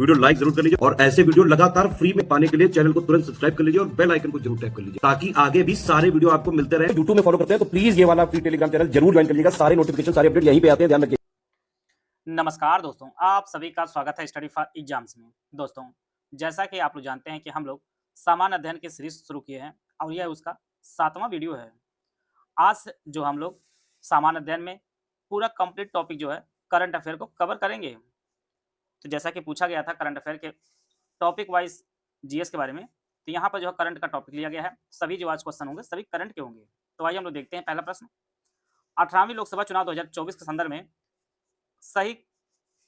Video like जरूर कर लीजिए और ऐसे वीडियो लगातार फ्री में पाने के लिए चैनल को तुरंत सब्सक्राइब कर लीजिए और बेल आइकन को जरूर टैप कर लीजिए ताकि आगे भी सारे वीडियो आपको मिलते रहे। यूट्यूब में फॉलो करते हैं तो प्लीज ये वाला फ्री टेलीग्राम चैनल जरूर ज्वाइन कर लीजिएगा। सारे नोटिफिकेशन सारे अपडेट यहीं पे आते हैं, ध्यान रखिए। नमस्कार दोस्तों, आप सभी का स्वागत है स्टडी फॉर एग्जाम्स में। दोस्तों, जैसा कि आप लोग जानते हैं कि हम लोग सामान्य अध्ययन की सीरीज शुरू किए हैं और यह उसका 7वां वीडियो है। आज जो हम लोग सामान्य अध्ययन में पूरा कंप्लीट टॉपिक जो है करंट अफेयर को कवर करेंगे। तो जैसा कि पूछा गया था करंट अफेयर के टॉपिक वाइज जीएस के बारे में, तो यहाँ पर जो है करंट का टॉपिक लिया गया है। सभी जो आज क्वेश्चन होंगे सभी करंट के होंगे। तो आइए हम लोग देखते हैं। पहला प्रश्न, 18वीं लोकसभा चुनाव 2024 के संदर्भ में सही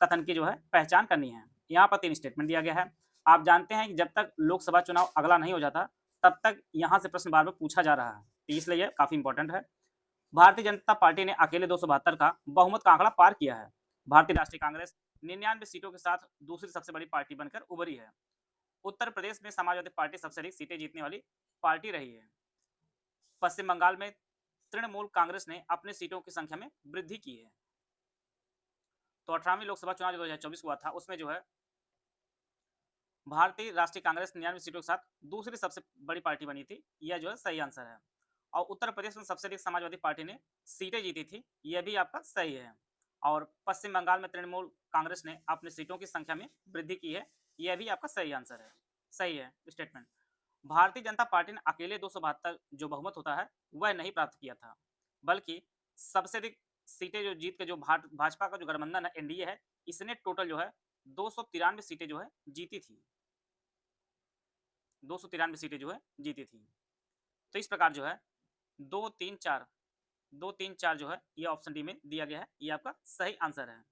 कथन की जो है पहचान करनी है। यहाँ पर 3 स्टेटमेंट दिया गया है। आप जानते हैं कि जब तक लोकसभा चुनाव अगला नहीं हो जाता तब तक यहाँ से प्रश्न बार बार पूछा जा रहा है, तो इसलिए यह काफी इंपॉर्टेंट है। भारतीय जनता पार्टी ने अकेले 272 का बहुमत का आंकड़ा पार किया है। भारतीय राष्ट्रीय कांग्रेस 99 सीटों के साथ दूसरी सबसे बड़ी पार्टी बनकर उभरी है। उत्तर प्रदेश में समाजवादी पार्टी सबसे अधिक सीटें जीतने वाली पार्टी रही है। पश्चिम बंगाल में तृणमूल कांग्रेस ने अपने सीटों की संख्या में वृद्धि की है। तो 18वीं लोकसभा चुनाव जो 2024 हुआ था उसमें जो है भारतीय राष्ट्रीय कांग्रेस 99 सीटों के साथ दूसरी सबसे बड़ी पार्टी बनी थी। यह जो है सही आंसर है। और उत्तर प्रदेश में सबसे अधिक समाजवादी पार्टी ने सीटें जीती थी, यह भी आपका सही है। और पश्चिम बंगाल में तृणमूल कांग्रेस ने अपने सीटों की संख्या में वृद्धि की है, यह भी आपका सही आंसर है। सही है स्टेटमेंट। भारतीय जनता पार्टी ने अकेले 272 जो बहुमत होता है वह नहीं प्राप्त किया था, बल्कि सबसे अधिक सीटें जो जीत के जो भाजपा का जो गठबंधन है एनडीए है, इसने टोटल जो है 293 सीटें जो है जीती थी। 293 सीटें जो है जीती थी। तो इस प्रकार जो है 2 3 4 जो है ये ऑप्शन डी में दिया गया है, ये आपका सही आंसर है।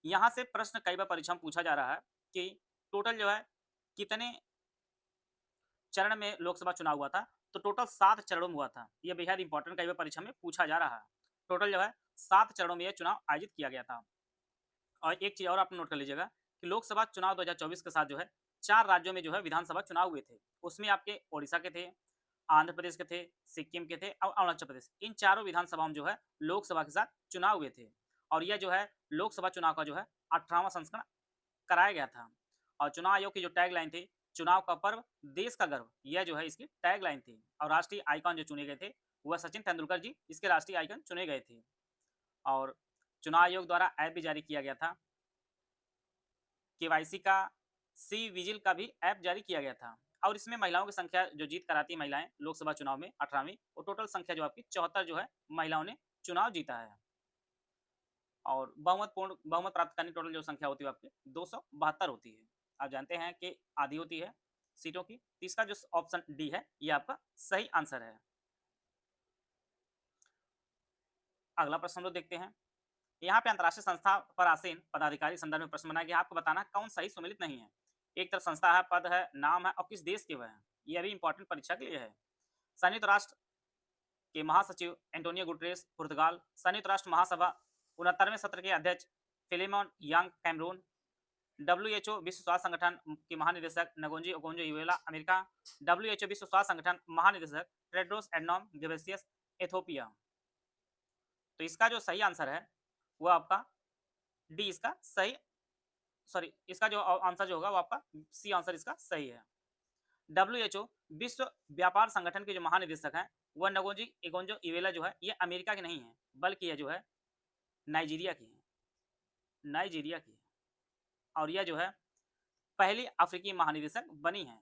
यहाँ से प्रश्न कई बार परीक्षा में पूछा जा रहा है कि टोटल जो है कितने चरण में लोकसभा चुनाव हुआ था, तो टोटल 7 चरणों में हुआ था। यह बेहद इंपॉर्टेंट कई बार परीक्षा में पूछा जा रहा है। टोटल जो है 7 चरणों में यह चुनाव आयोजित किया गया था। और एक चीज और आप नोट कर लीजिएगा कि लोकसभा चुनाव 2024 के साथ जो है 4 राज्यों में जो है विधानसभा चुनाव हुए थे। उसमें आपके ओडिशा के थे, आंध्र प्रदेश के थे, सिक्किम के थे और अरुणाचल प्रदेश। इन चारों विधानसभाओं में जो है लोकसभा के साथ चुनाव हुए थे। और यह जो है लोकसभा चुनाव का जो है 18वां संस्करण कराया गया था। और चुनाव आयोग की जो टैगलाइन थी, चुनाव का पर्व देश का गर्व, यह जो है इसकी टैगलाइन थी। और राष्ट्रीय आइकॉन जो चुने गए थे वह सचिन तेंदुलकर जी इसके राष्ट्रीय आइकॉन चुने गए थे। और चुनाव आयोग द्वारा ऐप भी जारी किया गया था। केवाईसी का सी विजिल का भी ऐप जारी किया गया था। और इसमें महिलाओं की संख्या जो जीत कराती है महिलाएं लोकसभा चुनाव में 18वीं, वो टोटल संख्या जो आपकी 74 जो है महिलाओं ने चुनाव जीता है। और बहुमत प्राप्त करने टोटल जो संख्या होती है आपकी 272 होती है। आप जानते हैं कि आधी होती है सीटों की। तीसरा जो ऑप्शन डी है ये आपका सही आंसर है। अगला प्रश्न हम लोग देखते हैं। यहाँ पे अंतर्राष्ट्रीय संस्था पर आसीन पदाधिकारी संदर्भ में प्रश्न बनाया गया। आपको बताना कौन सही सम्मिलित नहीं है। एक तरफ संस्था है, पद है, नाम है और किस देश के वह है। यह भी इंपॉर्टेंट परीक्षा के लिए है। संयुक्त राष्ट्र के महासचिव एंटोनियो गुटरेस पुर्तगाल, संयुक्त राष्ट्र महासभा 69वें सत्र के अध्यक्ष फिलेमोन यांग कैमरून, WHO विश्व स्वास्थ्य संगठन के महानिदेशक नगोंजी ओकोंजो इवेला अमेरिका, WHO विश्व स्वास्थ्य संगठन महानिदेशक टेड्रोस एडनॉम घेब्रेयेसस इथियोपिया। तो इसका जो सही आंसर है वो आपका डी इसका सही, सॉरी इसका जो आंसर जो होगा वो आपका सी आंसर इसका सही है। WHO विश्व व्यापार संगठन के जो महानिदेशक हैं वह नगोंजी एगोंजो इवेला जो है ये अमेरिका के नहीं है, बल्कि यह जो है नाइजीरिया की है। नाइजीरिया की है। और यह जो है पहली अफ्रीकी महानिदेशक बनी है।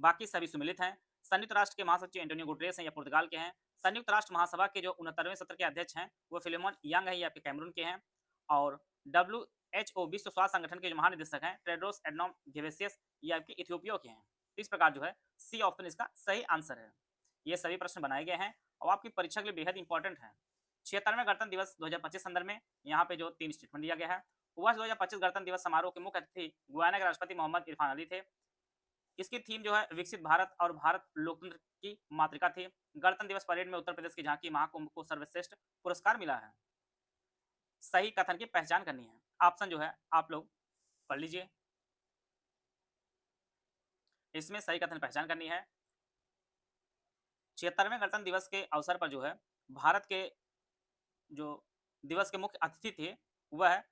बाकी सभी सम्मिलित हैं। संयुक्त राष्ट्र के महासचिव एंटोनियो गुटरेस हैं, या पुर्तगाल के हैं। संयुक्त राष्ट्र महासभा के जो 69वें सत्र के अध्यक्ष हैं वो फिलेमोन यांग है, ये आपके कैमरून के हैं। और WHO विश्व स्वास्थ्य संगठन के जो महानिदेशक हैं टेड्रोस एडनॉम घेब्रेयेसस, ये आपके इथियोपिया के हैं। इस प्रकार जो है सी ऑप्शन इसका सही आंसर है। ये सभी प्रश्न बनाए गए हैं और आपकी परीक्षा के लिए बेहद इंपॉर्टेंट है। 76वें गणतंत्र दिवस 2025 संदर्भ में यहाँ पे जो 3 स्टेटमेंट दिया गया है। वर्ष 2025 गणतंत्र दिवस समारोह के मुख्य अतिथि गुयाना के राष्ट्रपति मोहम्मद इरफान अली थे। इसकी थीम जो है विकसित भारत और भारत लोकतंत्र की मातृका थी। गणतंत्र दिवस परेड में उत्तर प्रदेश की झांकी महाकुंभ को सर्वश्रेष्ठ पुरस्कार मिला है। सही कथन की पहचान करनी है। ऑप्शन जो है आप लोग पढ़ लीजिए, इसमें सही कथन पहचान करनी है। 76वें गणतंत्र दिवस के अवसर पर जो है भारत के जो दिवस के मुख्य अतिथि थे वह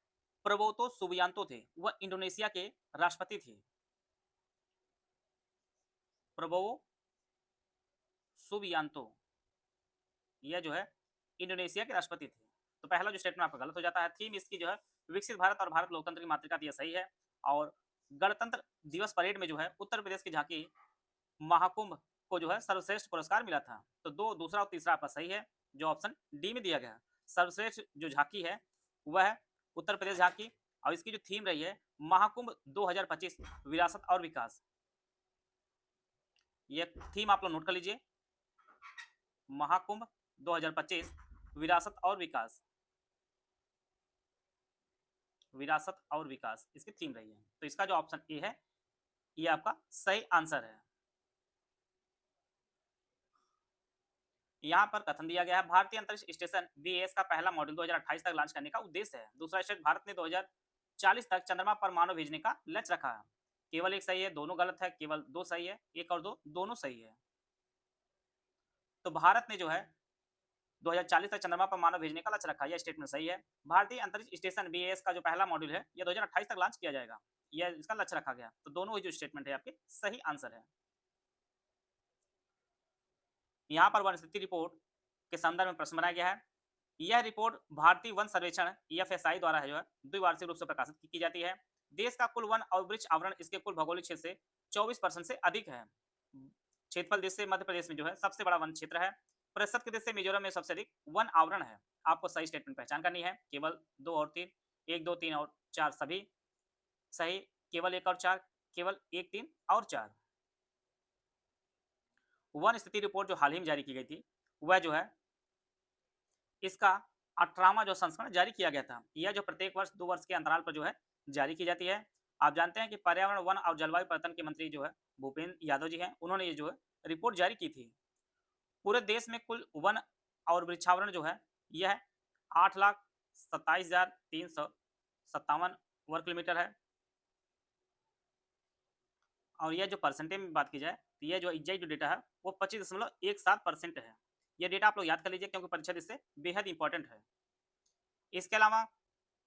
प्रबोतो सुबियांतो थे, वह इंडोनेशिया के राष्ट्रपति थे। प्रबोवो सुबियांतो यह जो है इंडोनेशिया के राष्ट्रपति थे। तो पहला जो स्टेटमेंट आपका गलत हो जाता है। थीम इसकी जो है विकसित भारत और भारत लोकतंत्र की मातृका, तो यह सही है। और गणतंत्र दिवस परेड में जो है उत्तर प्रदेश की झांकी महाकुंभ को जो है सर्वश्रेष्ठ पुरस्कार मिला था। तो दो दूसरा और तीसरा आपका सही है, जो ऑप्शन डी में दिया गया है। सर्वश्रेष्ठ जो झांकी है वह है उत्तर प्रदेश झांकी, और इसकी जो थीम रही है महाकुंभ 2025 विरासत और विकास। ये थीम आप लोग नोट कर लीजिए, महाकुंभ 2025 विरासत और विकास, विरासत और विकास इसकी थीम रही है। तो इसका जो ऑप्शन ए है ये आपका सही आंसर है। यहाँ पर कथन दिया गया है, भारतीय अंतरिक्ष स्टेशन बीएस का पहला मॉड्यूल 2028 तक लॉन्च करने का उद्देश्य है। दूसरा स्टेट, भारत ने 2040 तक चंद्रमा पर मानव भेजने का लक्ष्य रखा है। केवल एक सही है, दोनों गलत है, केवल दो सही है, एक और दो दोनों सही है। तो भारत ने जो है 2040 तक चंद्रमा पर मानव भेजने का लक्ष्य रखा है, यह स्टेटमेंट सही है। भारतीय अंतरिक्ष स्टेशन बीएस का जो पहला मॉड्यूल है यह 2028 तक लॉन्च किया जाएगा, यह इसका लक्ष्य रखा गया। तो दोनों ही जो स्टेटमेंट है आपके सही आंसर है। यहाँ पर वन स्थिति रिपोर्ट के संदर्भ में प्रश्न बनाया गया है। यह रिपोर्ट भारतीय वन सर्वेक्षण EFSI द्वारा है जो है द्विवार्षिक रूप से प्रकाशित की जाती है। देश का कुल वन और वृक्ष आवरण इसके कुल भौगोलिक क्षेत्र से 24% से अधिक है। क्षेत्रफल देश से मध्य प्रदेश में जो है सबसे बड़ा वन क्षेत्र है। प्रतिशत के देश से मिजोरम में सबसे अधिक वन आवरण है। आपको सही स्टेटमेंट पहचान करनी है। केवल 2 और 3, 1, 2, 3 और 4 सभी सही, केवल 1 और 4, केवल 1, 3 और 4। वन स्थिति रिपोर्ट जो हाल ही में जारी की गई थी वह जो है इसका 18वां जो संस्करण जारी किया गया था। यह जो प्रत्येक वर्ष 2 वर्ष के अंतराल पर जो है जारी की जाती है। आप जानते हैं कि पर्यावरण, वन और जलवायु परिवर्तन के मंत्री जो है भूपेंद्र यादव जी हैं, उन्होंने ये जो है रिपोर्ट जारी की थी। पूरे देश में कुल वन और वृक्षावरण जो है यह 8,27,357 वर्ग किलोमीटर है। और यह जो परसेंटेज में बात की जाए तो यह जो एग्जैक्ट जो डेटा है वो 25.17% है। यह डेटा आप लोग याद कर लीजिए, क्योंकि परीक्षा इससे बेहद इंपॉर्टेंट है। इसके अलावा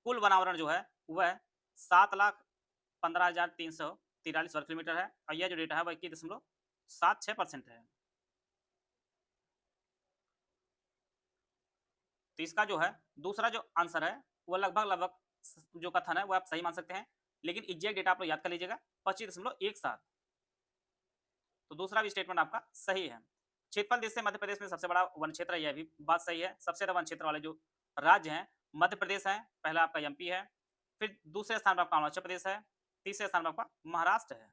कुल वनावरण जो है वह 7,15,343 वर्ग किलोमीटर है, और यह जो डेटा है वह 21.76% है। तो इसका जो है दूसरा जो आंसर है वह लगभग जो कथन है वह आप सही मान सकते हैं, लेकिन एग्जैक्ट डेटा आप लोग याद कर लीजिएगा 25.17। तो दूसरा भी स्टेटमेंट आपका सही है। क्षेत्रफल देश से मध्य प्रदेश में सबसे बड़ा वन क्षेत्र है, यह भी बात सही है। सबसे ज्यादा वन क्षेत्र वाले जो राज्य हैं मध्य प्रदेश है, पहला आपका एमपी है, फिर दूसरे स्थान पर आपका अरुणाचल प्रदेश है, तीसरे स्थान पर आपका महाराष्ट्र है।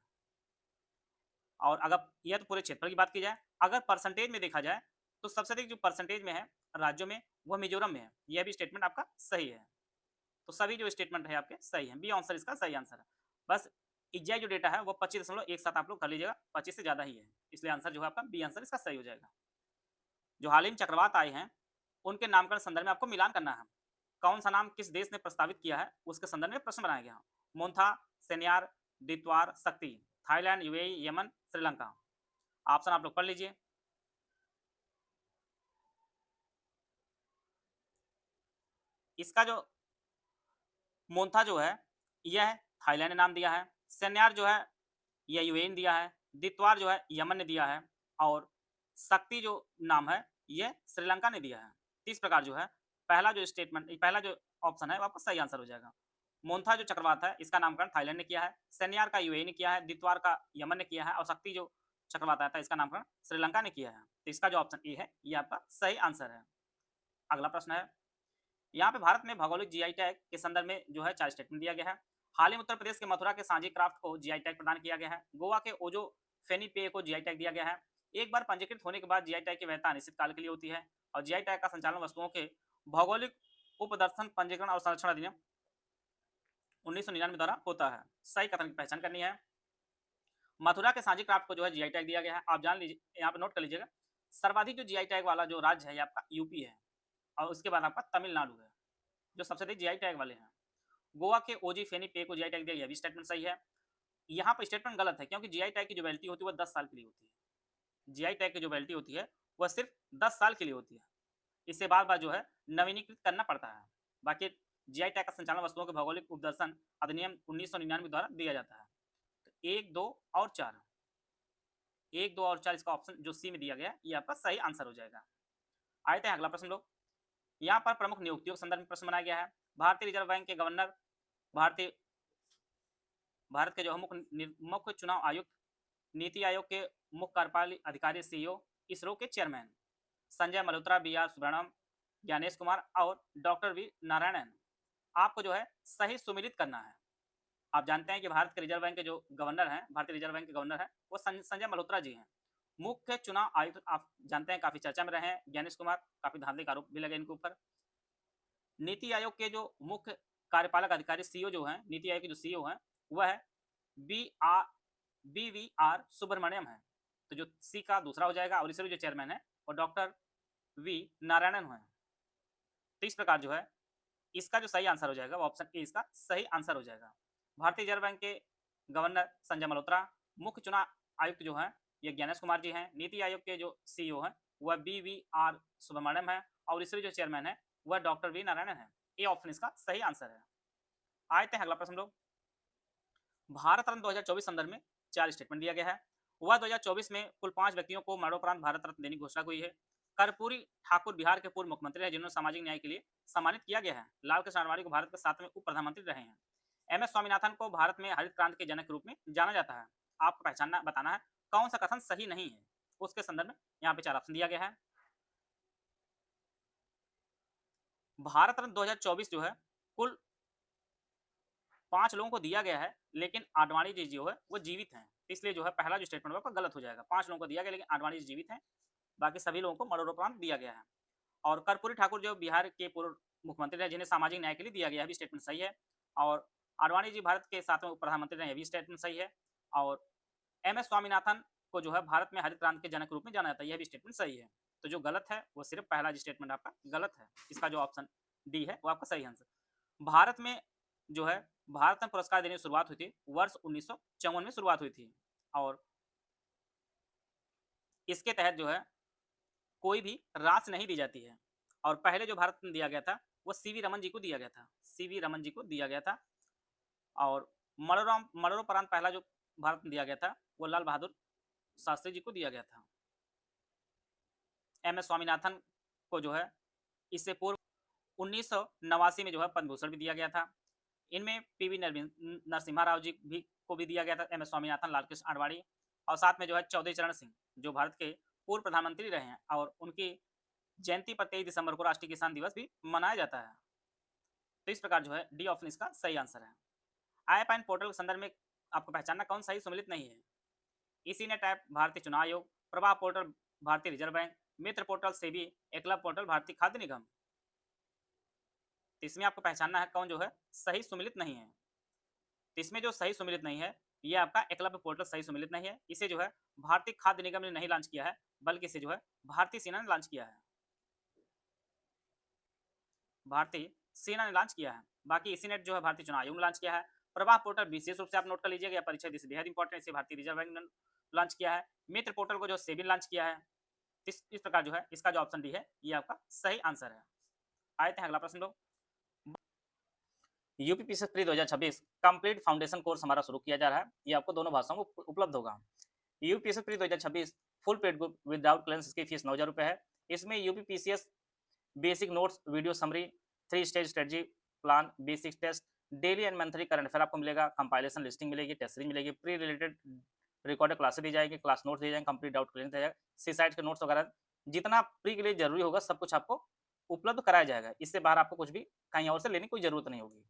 और अगर यह तो पूरे क्षेत्र की बात की जाए, अगर परसेंटेज में देखा जाए तो सबसे अधिक जो परसेंटेज में है राज्यों में वह मिजोरम में है। यह भी स्टेटमेंट आपका सही है। तो सभी जो स्टेटमेंट है आपके सही हैं। बी आंसर इसका सही आंसर है। बस एग्जैक्ट जो डेटा है वो 25.17 आप लोग कर लीजिएगा, 25 से ज्यादा ही है, इसलिए आंसर जो है आपका बी आंसर इसका सही हो जाएगा। जो हाल ही में चक्रवात आए हैं उनके नामकरण संदर्भ में आपको मिलान करना है। कौन सा नाम किस देश ने प्रस्तावित किया है उसके संदर्भ में प्रश्न बनाया गया। मोन्था, सेन्यार, दित्वार, शक्ति, Thailand, UAE, Yemen, Sri Lanka. Option आप लोग पढ़ लीजिए। इसका जो मोन्था जो है यह थाईलैंड ने नाम दिया है, सेन्यार जो है यह यूएई ने दिया है, दित्वार जो है यमन ने दिया है, और शक्ति जो नाम है यह श्रीलंका ने दिया है। इस प्रकार जो है पहला जो स्टेटमेंट, पहला जो ऑप्शन है वो आपका सही आंसर हो जाएगा। मोन्था जो चक्रवात है इसका नामकरण थाईलैंड ने किया है, सेन्यार का यूएई ने किया है, दित्वार का यमन ने किया है, और शक्ति जो चक्रवात आया था इसका नामकरण श्रीलंका ने किया है। तो इसका जो ऑप्शन ए है ये आपका सही आंसर है। अगला प्रश्न है, यहाँ पे भारत में भौगोलिक जीआई टैग के संदर्भ में जो है 4 स्टेटमेंट दिया गया है। हाल ही में उत्तर प्रदेश के मथुरा के सांझी क्राफ्ट को जीआई टैग प्रदान किया गया है। गोवा के ओजो फेनी पे को जीआई टैग दिया गया है। एक बार पंजीकृत होने के बाद जीआई टैग की वैधता अनिश्चित काल के लिए होती है, और जीआई टैग का संचालन वस्तुओं के भौगोलिक उपदर्शन, पंजीकरण और संरक्षण अधिनियम 1999 द्वारा होता है। सही कथन की पहचान करनी है। मथुरा के सांझी क्राफ्ट को जो है जीआई टैग दिया गया है। आप जान लीजिए, यहाँ पे नोट कर लीजिएगा, सर्वाधिक जो जीआई टैग वाला जो राज्य है ये आपका यूपी है, और उसके बाद आपका तमिलनाडु है जो सबसे अधिक जीआई टैग वाले हैं। गोवा के ओजी फेनी पे को जीआई टैग दिया, यह भी स्टेटमेंट सही है। यहाँ पर स्टेटमेंट गलत है, क्योंकि जीआई टैग की जो वैलिडिटी होती है वह 10 साल के लिए होती है। जीआई टैग की जो वैलिडिटी होती है वह सिर्फ 10 साल के लिए होती है। इससे बार बार जो है नवीनीकृत करना पड़ता है। बाकी जीआई टैग का संचालन वस्तुओं के भौगोलिक उपदर्शन अधिनियम 1999 द्वारा दिया जाता है। तो 1, 2 और 4, 1, 2 और 4 इसका ऑप्शन जो सी में दिया गया है, ये आपका सही आंसर हो जाएगा। आते हैं अगला प्रश्न लोग। यहाँ पर प्रमुख नियुक्तियों के संदर्भ में प्रश्न बनाया गया है। भारतीय रिजर्व बैंक के गवर्नर, भारत के जो है मुख्य चुनाव आयुक्त, नीति आयोग के मुख्य कार्यपालक अधिकारी सीईओ, इसरो के chairman Sanjay Malhotra, B R Subramaniam, Gyanesh Kumar और डॉक्टर वी नारायणन। आपको जो है सही सुमिलित करना है। आप जानते हैं कि भारत के रिजर्व बैंक के जो गवर्नर हैं, भारतीय रिजर्व बैंक के गवर्नर हैं, वो संजय मल्होत्रा जी हैं। मुख्य चुनाव आयुक्त आप जानते हैं काफी चर्चा में रहे हैं, ज्ञानेश कुमार, काफी धांधली का आरोप भी लगे इनके ऊपर। नीति आयोग के जो मुख्य कार्यपालक अधिकारी सीईओ जो हैं, नीति आयोग के जो सीईओ हैं, वह है BVR सुब्रमण्यम है। तो जो सी का दूसरा हो जाएगा, और इसरो जो चेयरमैन है वो डॉक्टर वी नारायणन है। तो इस प्रकार जो है इसका जो सही आंसर हो जाएगा वो ऑप्शन ए इसका सही आंसर हो जाएगा। भारतीय रिजर्व बैंक के गवर्नर संजय मल्होत्रा, मुख्य चुनाव आयुक्त जो है ये ज्ञानेश कुमार जी हैं, नीति आयोग के जो सीईओ हैं वह BVR सुब्रमण्यम है, और इसरो जो चेयरमैन है वह डॉक्टर वी नारायणन है। ए ऑप्शन इसका सही आंसर है। आते हैं अगला प्रश्न लोग। भारत रत्न 2024 संदर्भ में 4 स्टेटमेंट दिया गया है। वह 2024 में कुल 5 व्यक्तियों को मरणोपरांत भारत रत्न देने की घोषणा हुई है। कर्पूरी ठाकुर बिहार के पूर्व मुख्यमंत्री हैं जिन्होंने सामाजिक न्याय के लिए सम्मानित किया गया है। लाल कृष्ण आडवाणी को भारत के 7वें उप प्रधानमंत्री रहे हैं। MS स्वामीनाथन को भारत में हरित क्रांति के जनक के रूप में जाना जाता है। आपको पहचानना बताना है कौन सा कथन सही नहीं है, उसके संदर्भ में यहाँ पे 4 ऑप्शन दिया गया है। भारत रत्न 2024 जो है कुल 5 लोगों को दिया गया है, लेकिन आडवाणी जी जो है वो जीवित हैं, इसलिए जो है पहला जो स्टेटमेंट होगा गलत हो जाएगा। 5 लोगों को दिया गया लेकिन आडवाणी जी जीवित हैं, बाकी सभी लोगों को मरणोपरांत दिया गया है। और कर्पूरी ठाकुर जो बिहार के पूर्व मुख्यमंत्री रहे जिन्हें सामाजिक न्याय के लिए दिया गया है, भी स्टेटमेंट सही है। और आडवाणी जी भारत के 7वें उप प्रधानमंत्री रहे, भी स्टेटमेंट सही है। और MS स्वामीनाथन को जो है भारत में हरित क्रांति के जनक के रूप में जाना जाता है, यह भी स्टेटमेंट सही है। तो जो गलत है वो सिर्फ पहला जो स्टेटमेंट आपका गलत है, इसका जो ऑप्शन डी है वो आपका सही आंसर। भारत में जो है भारत रत्न पुरस्कार देने की शुरुआत हुई थी वर्ष 1954 में शुरुआत हुई थी, और इसके तहत जो है कोई भी राशि नहीं दी जाती है। और पहले जो भारत रत्न दिया गया था वो CV रमन जी को दिया गया था, CV रमन जी को दिया गया था। और मरणोपरांत पहला जो भारत रत्न दिया गया था वो लाल बहादुर शास्त्री जी को दिया गया था। MS स्वामीनाथन को जो है इससे पूर्व 1989 में जो है पद्म भूषण भी दिया गया था। इनमें PV नरसिम्हा राव जी भी को भी दिया गया था, MS स्वामीनाथन, लालकृष्ण आडवाणी, और साथ में जो है चौधरी चरण सिंह जो भारत के पूर्व प्रधानमंत्री रहे हैं, और उनकी जयंती पर 23 दिसंबर को राष्ट्रीय किसान दिवस भी मनाया जाता है। तो इस प्रकार जो है डी ऑप्शन इसका सही आंसर है। IPN पोर्टल के संदर्भ में आपको पहचानना कौन सही सुमिलित नहीं है। इसी नेट ऐप भारतीय चुनाव आयोग, प्रवाह पोर्टल भारतीय रिजर्व बैंक, मित्र पोर्टल सेबी, एकलव्य पोर्टल भारतीय खाद्य निगम। तो इसमें आपको पहचानना है कौन जो है सही सुमिलित नहीं है। तो इसमें जो सही सुमिलित नहीं है ये आपका एकलव्य पोर्टल सही सुमिलित नहीं है। इसे जो है भारतीय खाद्य निगम ने नहीं लॉन्च किया है, बल्कि इसे जो है भारतीय सेना ने लॉन्च किया है, भारतीय सेना ने लॉन्च किया है। बाकी इसी नेट जो है भारतीय चुनाव आयोग ने लॉन्च किया है। प्रवाह पोर्टल विशेष रूप से आप नोट कर लीजिएगा, परीक्षा दिस बेहद इंपॉर्टेंट, इसे भारतीय रिजर्व बैंक ने लॉन्च किया है। मित्र पोर्टल को जो सेबी ने लॉन्च किया है। इस प्रकार जो है इसका जो ऑप्शन डी है ये आपका सही आंसर है। आते हैं अगला प्रश्न लोग। UPPSC pre 2026 complete foundation course हमारा शुरू किया जा रहा है, ये आपको दोनों भाषाओं में उपलब्ध होगा। UPPSC pre 2026 full paid group without classes की फीस 9,000 रुपये है। इसमें UPPCS basic notes, video summary, 3 stage strategy plan, basic test, daily and monthly current affair आपको मिलेगा, कंपाइलेशन लिस्टिंग मिलेगी, टेस्ट सीरीज मिलेगी, प्री रिलेटेड रिकॉर्डेड क्लासेस दी जाएगी, क्लास नोट्स दिए जाएंगे, कंप्लीट डाउट क्लियर दिया जाएगा, सीसाइट के नोट्स वगैरह जितना प्री के लिए जरूरी होगा सब कुछ आपको उपलब्ध कराया जाएगा। इससे बाहर आपको कुछ भी कहीं और से लेने की कोई जरूरत नहीं होगी।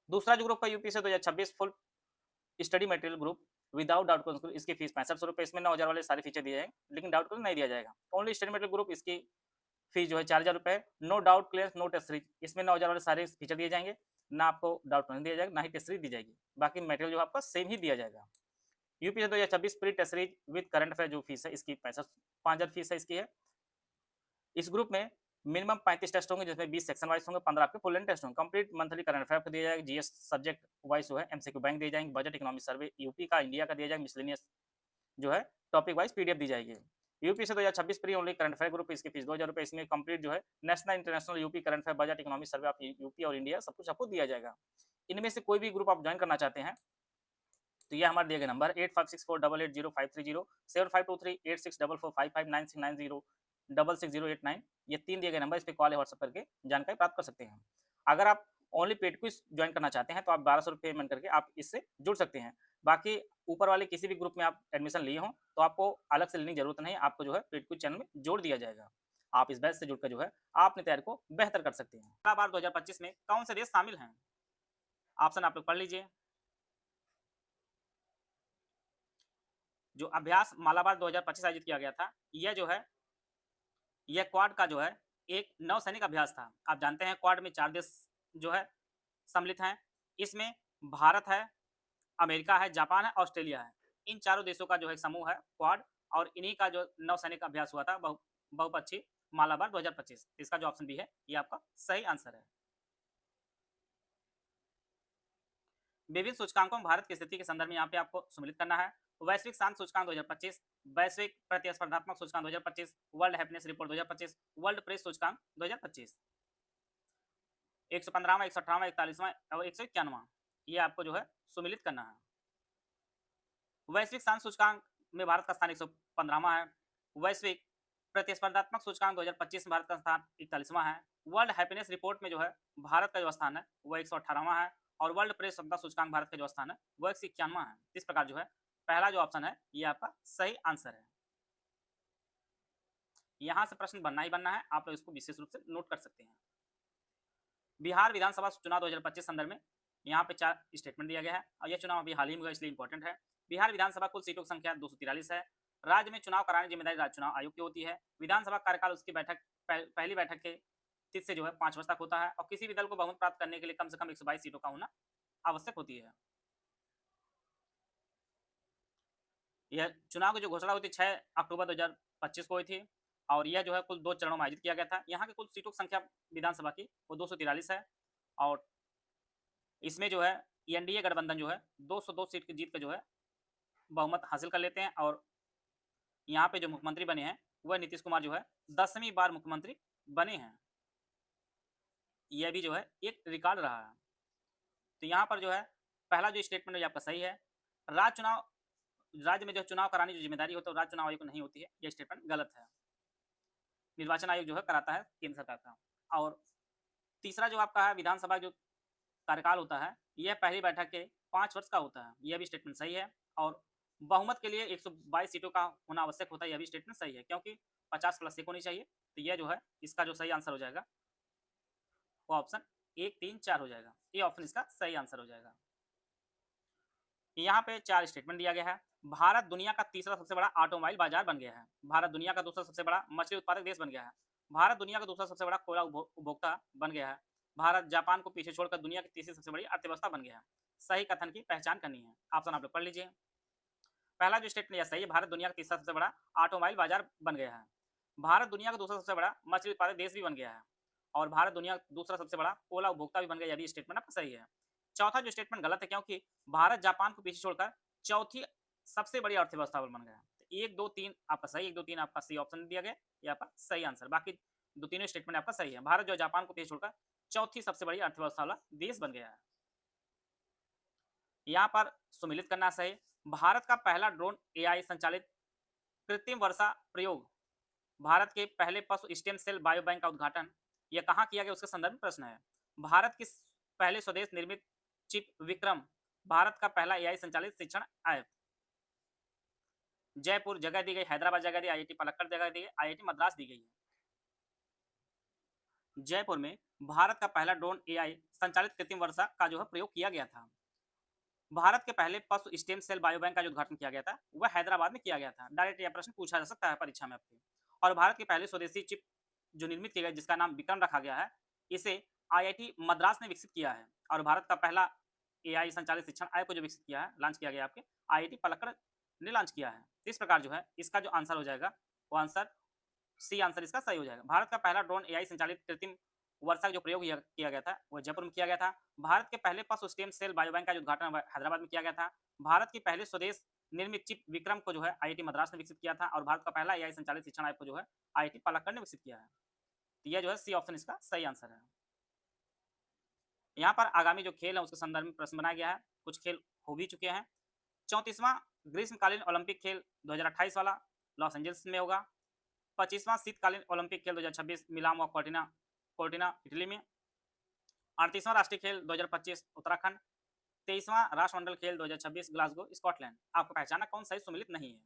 दूसरा जो ग्रुप है UPPSC 2026 full study material group without doubt question, इसकी फीस 6500 रुपये। इसमें 9,000 वाले सारे फीचर दिए जाएंगे, लेकिन डाउट क्वेश्चन नहीं दिया जाएगा। ओनली स्टडी मटेरियल ग्रुप, इसकी फीस जो है 4,000 रुपये। No doubt clear, no test series, इसमें 9,000 वाले सारे फीचर दिए जाएंगे, ना आपको डाउट क्वेश्चन दिया जाएगा, ना ही टेस्ट सीरीज दी जाएगी। बाकी मटेरियल जो आपका सेम ही दिया जाएगा। UPPSC 2026 pre test series with current affair जो फीस है इसकी 5,000 फीस है इसकी है। इस ग्रुप में मिनिमम 35 टेस्ट होंगे, जिसमें 20 सेक्शन वाइज होंगे, 15 आपके फुल लेंथ टेस्ट होंगे। कंप्लीट मंथली करंट अफेयर को दिया जाएगा, GS सब्जेक्ट वाइज जो है MCQ बैंक दिए जाएंगे, बजट इकोनॉमिक सर्वे यूपी का, इंडिया का दिया जाएगा, मिसलेनियस जो है टॉपिक वाइज PDF दी जाएगी। यूपी से 2026 pre only current affair group, इसकी फीस 2000 रुपये। इसमें कंप्लीट जो है national international UP current affair budget economic survey of UP और इंडिया सब कुछ आपको दिया जाएगा। इनमें से कोई भी ग्रुप आप ज्वाइन करना चाहते हैं तो ये हमारे दिए गए नंबर 8564880530, 75238644559690, 66089, ये 3 दिए गए नंबर, इस पे कॉल या व्हाट्सएप करके जानकारी प्राप्त कर सकते हैं। अगर आप ओनली पेड क्विज ज्वाइन करना चाहते हैं तो आप 1200 रुपये पेमेंट करके आप इससे जुड़ सकते हैं। बाकी ऊपर वाले किसी भी ग्रुप में आप एडमिशन लिए हों तो आपको अलग से लेने की जरूरत नहीं है, आपको जो है पेड क्विज चैनल में जोड़ दिया जाएगा। आप इस बैच से जुड़कर जो है आप अपनी तैयारी को बेहतर कर सकते हैं। अगला बार 2025 में कौन से देश शामिल हैं? ऑप्शन आप लोग पढ़ लीजिए। जो अभ्यास मालाबार 2025 आयोजित किया गया था, यह जो है यह क्वाड का जो है एक नौसैनिक अभ्यास था। आप जानते हैं क्वाड में 4 देश जो है सम्मिलित हैं। इसमें भारत है, अमेरिका है, जापान है, ऑस्ट्रेलिया है। इन चारों देशों का जो है समूह है क्वाड, और इन्हीं का जो नौसैनिक अभ्यास हुआ था बहुपक्षीय मालाबार 2025। इसका जो ऑप्शन बी है ये आपका सही आंसर है। विभिन्न सूचकांकों में भारत की स्थिति के संदर्भ में यहाँ पे आपको सम्मिलित करना है। वैश्विक शांति सूचकांक 2025, वैश्विक प्रतिस्पर्धात्मक सूचकांक 2025, world happiness report 2025, world press सूचकांक 2025। 115वां, 118वां, 41वां और 191वां ये आपको जो है सम्मिलित करना है। वैश्विक शांति सूचकांक में भारत का स्थान 115वां है। वैश्विक प्रतिस्पर्धात्मक सूचकांक 2025 में भारत का स्थान 41वां है। वर्ल्ड हैप्पीनेस रिपोर्ट में जो है भारत का जो स्थान है वह 118वां है, और वर्ल्ड प्रेस क्षमता सूचकांक भारत का जो स्थान है वह 191वां है। इस प्रकार जो है पहला जो ऑप्शन है ये आपका सही आंसर है। यहां से प्रश्न बनना ही बनना है, आप लोग इसको विशेष रूप से नोट कर सकते हैं। बिहार विधानसभा चुनाव 2025 संदर्भ में यहाँ पे 4 स्टेटमेंट दिया गया है, और यह चुनाव अभी हाल ही में हुआ इसलिए इंपॉर्टेंट है। बिहार विधानसभा कुल सीटों की संख्या 243 है। राज्य में चुनाव कराने की जिम्मेदारी राज्य चुनाव आयोग की होती है। विधानसभा कार्यकाल उसकी बैठक पहली बैठक के तिथि से जो है 5 वर्ष तक होता है, और किसी भी दल को बहुमत प्राप्त करने के लिए कम से कम 122 सीटों का होना आवश्यक होती है। यह चुनाव की जो घोषणा हुई थी 6 अक्टूबर 2025 को हुई थी, और यह जो है कुल 2 चरणों में आयोजित किया गया था। यहाँ की कुल सीटों की संख्या विधानसभा की वो 243 है, और इसमें जो है एनडीए गठबंधन जो है 202 सीट की जीत का जो है बहुमत हासिल कर लेते हैं, और यहाँ पे जो मुख्यमंत्री बने हैं वह नीतीश कुमार जो है 10वीं बार मुख्यमंत्री बने हैं। यह भी जो है एक रिकॉर्ड रहा है। तो यहाँ पर जो है पहला जो स्टेटमेंट है आपका सही है। राज्य में जो चुनाव कराने की जिम्मेदारी होती है राज्य चुनाव आयोग को नहीं होती है, यह स्टेटमेंट गलत है। निर्वाचन आयोग जो है कराता है केंद्र सरकार का। और तीसरा जो आपका है विधानसभा जो कार्यकाल होता है यह पहली बैठक के 5 वर्ष का होता है, यह भी स्टेटमेंट सही है। और बहुमत के लिए 122 सीटों का होना आवश्यक होता है, यह भी स्टेटमेंट सही है, क्योंकि 50 प्लस 1 होनी चाहिए। तो यह जो है इसका जो सही आंसर हो जाएगा वो ऑप्शन 1, 3, 4 हो जाएगा। ये ऑप्शन इसका सही आंसर हो जाएगा। यहाँ पे 4 स्टेटमेंट दिया गया है। भारत दुनिया का तीसरा सबसे बड़ा ऑटोमोबाइल बाजार बन गया है। भारत दुनिया का दूसरा सबसे बड़ा मछली उत्पादक देश बन गया है। भारत दुनिया का दूसरा सबसे बड़ा कोयला उपभोक्ता बन गया है। भारत जापान को पीछे छोड़कर दुनिया की तीसरी सबसे बड़ी अर्थव्यवस्था बन गया है। सही कथन की पहचान करनी है। ऑप्शन आप लोग पढ़ लीजिए। पहला जो स्टेटमेंट यह सही है, भारत दुनिया का तीसरा सबसे बड़ा ऑटोमोबाइल बाजार बन गया है। भारत दुनिया का दूसरा सबसे बड़ा मछली उत्पादक देश भी बन गया है, और भारत दुनिया का दूसरा सबसे बड़ा कोयला उपभोक्ता भी बन गया। यह भी स्टेटमेंट आपका सही है। चौथा जो स्टेटमेंट गलत है, क्योंकि भारत जापान को पीछे छोड़कर चौथी सबसे बड़ी अर्थव्यवस्था बन गया है। 1, 2, 3 आपका सही, 1, 2, 3 आपका सही ऑप्शन दिया गया, ये आपका सही आंसर। बाकी 2 स्टेटमेंट आपका सही है। भारत जो जापान को पीछे छोड़कर चौथी सबसे बड़ी अर्थव्यवस्था वाला देश बन गया है। यहाँ पर सम्मिलित करना सही। भारत का पहला ड्रोन एआई संचालित कृत्रिम वर्षा प्रयोग, भारत के पहले पशु स्टेम सेल बायो बैंक का उद्घाटन यह कहाँ किया गया उसके संदर्भ में प्रश्न है। भारत की पहले स्वदेश निर्मित चिप विक्रम, भारत का पहला एआई संचालित शिक्षण ऐप। जयपुर जगह दी गई, हैदराबाद जगह दी, आईआईटी पलक्कड़ जगह दी गई, आईआईटी मद्रास दी गई है। जयपुर में भारत का पहला ड्रोन एआई संचालित कृत्रिम वर्षा का जो है प्रयोग किया गया था। भारत के पहले पशु स्टेम सेल बायो बैंक का जो उद्घाटन किया गया था वह हैदराबाद में किया गया था। डायरेक्ट यह प्रश्न पूछा जा सकता है परीक्षा में आपके। और भारत के पहले स्वदेशी चिप जो निर्मित किया गया जिसका नाम विक्रम रखा गया है, इसे आईआईटी मद्रास ने विकसित किया है। और भारत का पहला एआई संचालित शिक्षण ऐप को जो विकसित किया है, लॉन्च किया गया आपके आईआईटी पलक्कड़ ने लॉन्च किया है। इस प्रकार जो है इसका जो आंसर हो जाएगा वो आंसर सी आंसर इसका सही हो जाएगा। भारत का पहला ड्रोन एआई संचालित कृत्रिम वर्षा जो प्रयोग किया गया था वह जयपुर में किया गया था। भारत के पहले पशु स्टेम सेल बायो बैंक का जो उद्घाटन हैदराबाद में किया गया था। भारत की पहले स्वदेश निर्मित चिप विक्रम को जो है आईआईटी मद्रास ने विकसित किया था और भारत का पहला एआई संचालित शिक्षण ऐप को जो है आईआईटी पालक्कड़ ने विकसित किया है। तो यह जो है सी ऑप्शन इसका सही आंसर है। यहाँ पर आगामी जो खेल है उसके संदर्भ में प्रश्न बनाया गया है। कुछ खेल हो भी चुके हैं। 34वां ग्रीष्मकालीन ओलंपिक खेल 2028 वाला लॉस एंजल्स में होगा। 25वां शीतकालीन ओलंपिक खेल 2026 मिलान व कोर्टिना कोर्टिना इटली में। 38वां राष्ट्रीय खेल 2025 उत्तराखंड। 23वां राष्ट्रमंडल खेल 2026 ग्लासगो स्कॉटलैंड। आपको पहचाना कौन सा सुमिलित नहीं है।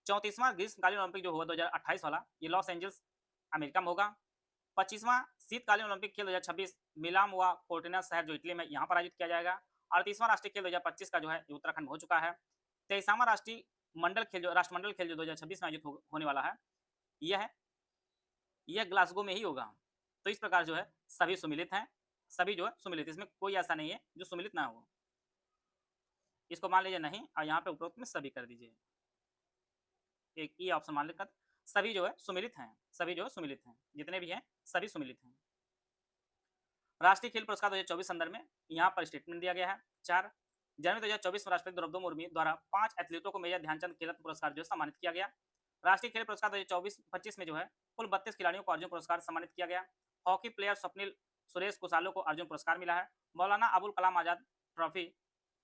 34वां ग्रीष्मकालीन ओलंपिक जो होगा 2028 वाला ये लॉस एंजल्स अमेरिका में होगा। 25वां शीतकालीन ओलंपिक खेल 2026 मिलान व कोर्टिना शहर जो इटली में यहाँ पर आयोजित किया जाएगा। 38वां राष्ट्रीय खेल 2025 का जो है ये उत्तराखंड में हो चुका है। 23वां राष्ट्रमंडल खेल जो 2026 में आयोजित होने वाला है यह ग्लासगो में ही होगा। तो इस प्रकार जो है सभी सुमिलित हैं, सभी जो है सुमिलित, इसमें कोई ऐसा नहीं है जो सुमिलित ना हो। इसको मान लीजिए नहीं और यहाँ पे उपरोक्त में सभी कर दीजिए। एक ई ऑप्शन मान लेकर सभी जो है सुमिलित हैं, सभी जो है सुमिलित हैं, जितने भी हैं सभी सुमिलित हैं। राष्ट्रीय खेल पुरस्कार 2024 संदर्भ में यहाँ पर स्टेटमेंट दिया गया है। 4 जनवरी 2024 में राष्ट्रपति द्रौपदी मुर्मू द्वारा 5 एथलीटों को मेजर ध्यानचंद खेल रत्न पुरस्कार जो सम्मानित किया गया। राष्ट्रीय खेल पुरस्कार 2024-25 में जो है कुल 32 खिलाड़ियों को अर्जुन पुरस्कार सम्मानित किया गया। हॉकी प्लेयर स्वप्निल सुरेश कुसालो को अर्जुन पुरस्कार मिला है। मौलाना अबुल कलाम आजाद ट्रॉफी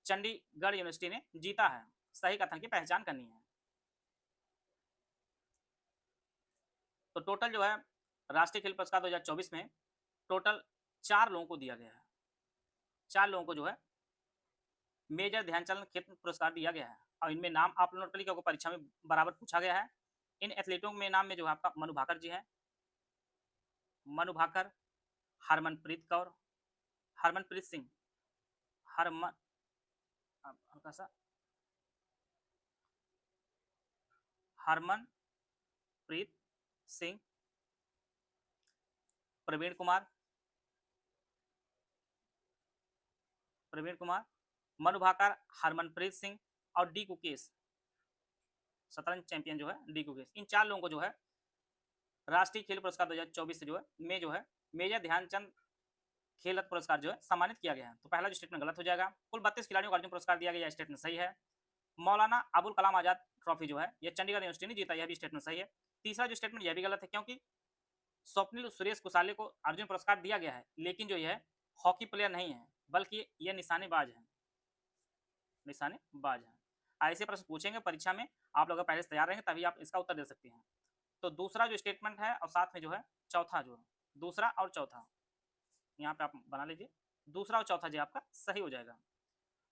चंडीगढ़ यूनिवर्सिटी ने जीता है। सही कथन की पहचान करनी है। तो टोटल जो है राष्ट्रीय खेल पुरस्कार 2024 में टोटल 4 लोगों को दिया गया है। 4 लोगों को जो है मेजर ध्यानचंद खेल पुरस्कार दिया गया है और इनमें नाम आप लोग नोट कर लीजिए क्योंकि परीक्षा में बराबर पूछा गया है। इन एथलीटों में नाम में जो है आपका मनु भाकर जी है, मनु भाकर, हरमनप्रीत कौर, हरमनप्रीत सिंह, हल्का सा हरमनप्रीत सिंह, प्रवीण कुमार, मनु भाकर, हरमनप्रीत सिंह और डी कुकेश, शतरंज चैंपियन जो है डी कुकेश। इन 4 लोगों को जो है राष्ट्रीय खेल पुरस्कार 2024 जो है मेजर ध्यानचंद खेल रत्न पुरस्कार जो है सम्मानित किया गया है। तो पहला जो स्टेटमेंट गलत हो जाएगा। कुल 32 खिलाड़ियों को अर्जुन पुरस्कार दिया गया, स्टेटमेंट सही है। मौलाना अबुल कलाम आजाद ट्रॉफी जो है यह चंडीगढ़ यूनिवर्सिटी ने जीता, यह भी स्टेटमेंट सही है। तीसरा जो स्टेटमेंट यह भी गलत है क्योंकि स्वप्निल सुरेश कुसाले को अर्जुन पुरस्कार दिया गया है, लेकिन जो यह हॉकी प्लेयर नहीं है बल्कि यह निशानेबाज है, निशानेबाज है। ऐसे प्रश्न पूछेंगे परीक्षा में, आप लोग पहले से तैयार रहेंगे तभी आप इसका उत्तर दे सकते हैं। तो दूसरा जो स्टेटमेंट है और साथ में जो है चौथा जो है दूसरा और चौथा यहाँ पे आप बना लीजिए, दूसरा और चौथा जो आपका सही हो जाएगा।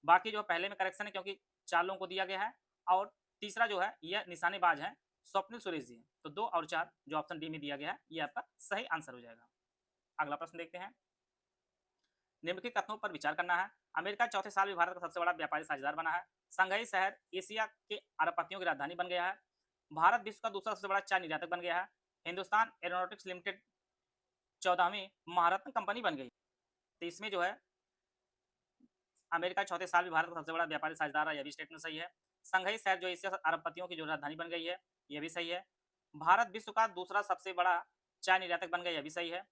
बाकी जो पहले में करेक्शन है क्योंकि 4 लोगों को दिया गया है और तीसरा जो है यह निशानेबाज है स्वप्निल सुरेश जी। तो 2 और 4 जो ऑप्शन डी में दिया गया है ये आपका सही आंसर हो जाएगा। अगला प्रश्न देखते हैं। निम्नलिखित कथनों पर विचार करना है। अमेरिका चौथे साल में भारत का सबसे बड़ा व्यापारी साझेदार बना है। शंघाई शहर एशिया के अरबपतियों की राजधानी बन गया है। भारत विश्व का दूसरा सबसे बड़ा चाय निर्यातक बन गया है। हिंदुस्तान एरोनॉटिक्स लिमिटेड 14वीं महारत्न कंपनी बन गई। तो इसमें जो है अमेरिका चौथे साल में भारत का सबसे बड़ा व्यापारी साझेदार है, यह भी स्टेटमेंट सही है। शंघाई शहर जो एशिया अरबपतियों की जो राजधानी बन गई है यह भी सही है। भारत विश्व का दूसरा सबसे बड़ा चाय निर्यातक बन गया, यह भी सही है।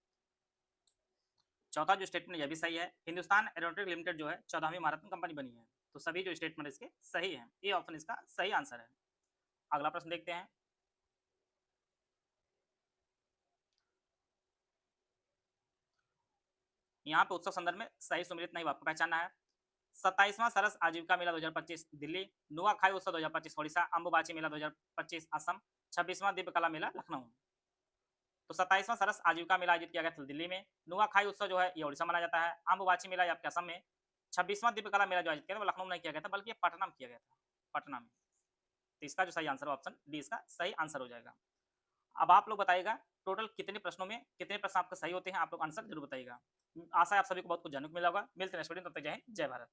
चौथा जो स्टेटमेंट यह भी सही है। हिंदुस्तान एरोनॉटिक्स लिमिटेड जो है 14वीं महारत्न कंपनी बनी है। तो सभी जो स्टेटमेंट इसके सही है, ये ऑप्शन इसका सही आंसर है। अगला प्रश्न देखते हैं। यहाँ पे उत्सव संदर्भ में सही सुमिलित नहीं आपको पहचानना है। 27वां सरस आजीविका मेला 2025 दिल्ली, नुआखाई उत्सव 2025 ओडिशा, अम्बुबाची मेला 2025 असम, 26वां दिव्य कला मेला लखनऊ। तो 27वां सरस आजीविका मेला आयोजित किया गया था दिल्ली में। नुआखाई उत्सव जो है ये ओडिशा मनाया जाता है। अम्बुबाची मेला आपके असम में। 26वां दिव्य कला मेला जो आयोजित किया था वो लखनऊ में नहीं किया गया था बल्कि पटना में किया गया था, पटना में। तो इसका जो सही आंसर है ऑप्शन डी इसका सही आंसर हो जाएगा। अब आप लोग बताइएगा टोटल कितने प्रश्नों में कितने प्रश्न आपके सही होते हैं, आप लोग आंसर जरूर बताइएगा। आशा है आप सभी को बहुत कुछ जानने को मिला होगा। मिलते हैं नेक्स्ट वीडियो, तब तक जय हिंद, जय भारत।